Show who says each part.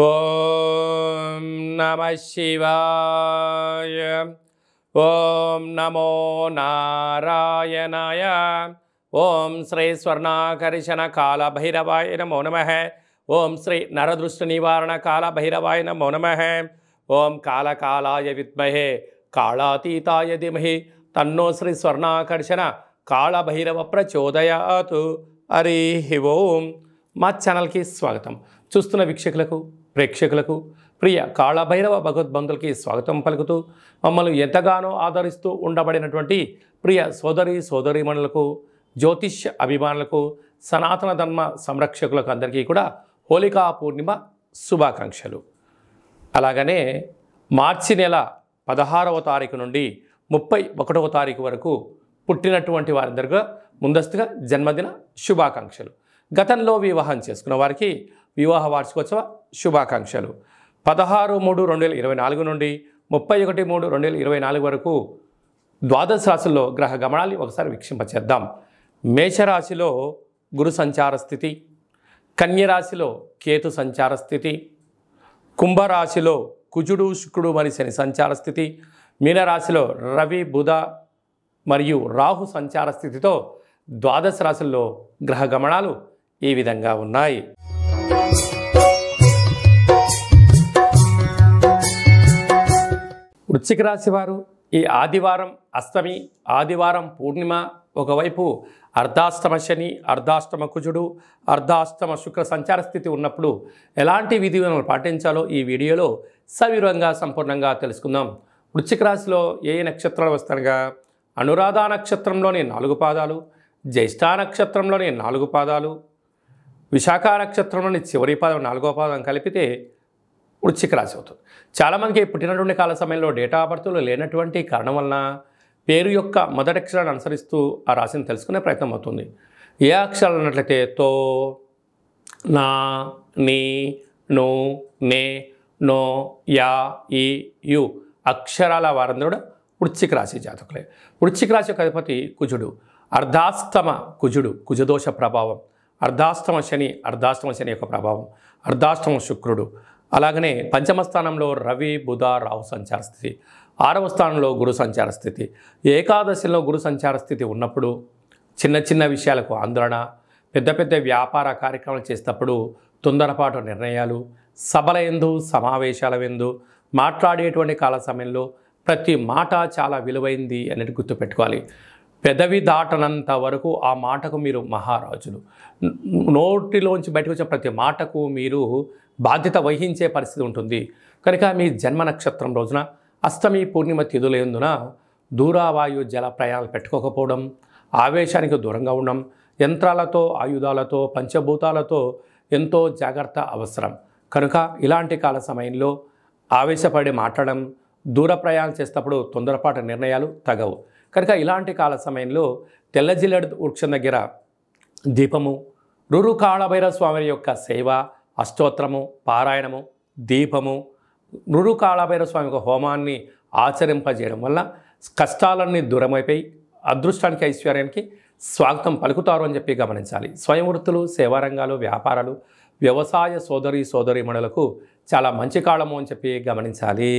Speaker 1: ఓం నమః శివాయ. ఓం నమో నారాయణాయ. ఓం శ్రీ స్వర్ణాకర్షణ కాల భైరవాయ నమో నమః. ఓం శ్రీ నరదృష్టి నివారణ కాల భైరవాయ నమో నమః. ఓం కాళకాలాయ విద్మహే కాళాతీతాయ ధీమహి తన్నో శ్రీ స్వర్ణాకర్షణ కాళ భైరవ ప్రచోదయాతు. హరి ఓం. మా ఛానల్కి స్వాగతం. చూస్తున్న వీక్షకులకు, ప్రేక్షకులకు, ప్రియ కాళభైరవ భగవద్బంధులకి స్వాగతం పలుకుతూ మమ్మల్ని ఎంతగానో ఆదరిస్తూ ఉండబడినటువంటి ప్రియ సోదరీమణులకు, జ్యోతిష్య అభిమానులకు, సనాతన ధర్మ సంరక్షకులకు అందరికీ కూడా హోళికా పూర్ణిమ శుభాకాంక్షలు. అలాగనే మార్చి నెల 16వ తారీఖు నుండి 31వ తారీఖు వరకు పుట్టినటువంటి వారందరికీ ముందస్తుగా జన్మదిన శుభాకాంక్షలు. గతంలో వివాహం చేసుకున్న వారికి వివాహ వార్షికోత్సవ శుభాకాంక్షలు. 16/3/2024 నుండి 31/3/2024 వరకు ద్వాదశ రాశుల్లో గ్రహ గమనాన్ని ఒకసారి వీక్షింపచేద్దాం. మేషరాశిలో గురు సంచార స్థితి, కన్యరాశిలో కేతు సంచార స్థితి, కుంభరాశిలో కుజుడు శుక్రుడు మరియు శని సంచార స్థితి, మీనరాశిలో రవి బుధ మరియు రాహు సంచార స్థితితో ద్వాదశ రాశుల్లో గ్రహ గమనాలు ఈ విధంగా ఉన్నాయి. వృశ్చిక రాశి వారు ఈ ఆదివారం అష్టమి, ఆదివారం పూర్ణిమ, ఒకవైపు అర్ధాష్టమ శని, అర్ధాష్టమ కుజుడు, అర్ధాష్టమ శుక్ర సంచార స్థితి ఉన్నప్పుడు ఎలాంటి విధులను పాటించాలో ఈ వీడియోలో సవివరంగా సంపూర్ణంగా తెలుసుకుందాం. వృశ్చిక రాశిలో ఏ నక్షత్రాలు వస్తాయనగా అనురాధ నక్షత్రంలోని 4 పాదాలు, జ్యేష్ఠ నక్షత్రంలోని 4 పాదాలు, విశాఖ నక్షత్రంలోని చివరి పాదం 4వ పాదం కలిపితే వృశ్చిక రాశి అవుతుంది. చాలామందికి పుట్టినటువంటి కాల సమయంలో డేటా ఆఫ్ బర్త్లు లేనటువంటి కారణం వలన పేరు యొక్క మొదటి అక్షరాన్ని అనుసరిస్తూ ఆ రాశిని తెలుసుకునే ప్రయత్నం అవుతుంది. ఏ అక్షరాలు అన్నట్లయితే తో, నా, నీ, ను, నే, నో, యా, ఈ, యు అక్షరాల వారందరూ కూడా వృశ్చిక రాశి జాతకులే. వృశ్చిక రాశి యొక్క అధిపతి కుజుడు. అర్ధాష్టమ కుజుడు కుజదోష ప్రభావం, అర్ధాష్టమ శని యొక్క ప్రభావం, అర్ధాష్టమ శుక్రుడు, అలాగనే పంచమ స్థానంలో రవి బుధ రాహు సంచార స్థితి, 6వ స్థానంలో గురు సంచార స్థితి. ఏకాదశిలో గురు సంచార స్థితి ఉన్నప్పుడు చిన్న చిన్న విషయాలకు ఆందోళన, పెద్ద పెద్ద వ్యాపార కార్యక్రమాలు చేసేటప్పుడు తొందరపాటు నిర్ణయాలు, సభల యందు సమావేశాల యందు మాట్లాడేటువంటి కాల సమయంలో ప్రతి మాట చాలా విలువైంది అనేది గుర్తుపెట్టుకోవాలి. పెదవి దాటనంత వరకు ఆ మాటకు మీరు మహారాజులు. నోటిలోంచి బయటకు వచ్చిన ప్రతి మాటకు మీరు బాధ్యత వహించే పరిస్థితి ఉంటుంది. కనుక మీ జన్మ నక్షత్రం రోజున అష్టమి పూర్ణిమ తిథులందున దూరావాయు జల ప్రయాణాలు పెట్టుకోకపోవడం, ఆవేశానికి దూరంగా ఉండడం, యంత్రాలతో, ఆయుధాలతో, పంచభూతాలతో ఎంతో జాగ్రత్త అవసరం. కనుక ఇలాంటి కాల సమయంలో ఆవేశపడి మాట్లాడడం, దూర ప్రయాణం చేసేటప్పుడు తొందరపాటు నిర్ణయాలు తగవు. కనుక ఇలాంటి కాల సమయంలో తెల్ల జిల్లేడు వృక్షం దగ్గర దీపము, రురు కాళభైరవ స్వామి యొక్క సేవ, అష్టోత్తరము, పారాయణము, దీపము, రురు కాళభైరవ స్వామి యొక్క హోమాన్ని ఆచరింపజేయడం వల్ల కష్టాలన్నీ దూరమైపోయి అదృష్టానికి, ఐశ్వర్యానికి స్వాగతం పలుకుతారు అని చెప్పి గమనించాలి. స్వయం వృత్తులు, సేవారంగాలు, వ్యాపారాలు, వ్యవసాయ సోదరీమణులకు చాలా మంచి కాలము అని చెప్పి గమనించాలి.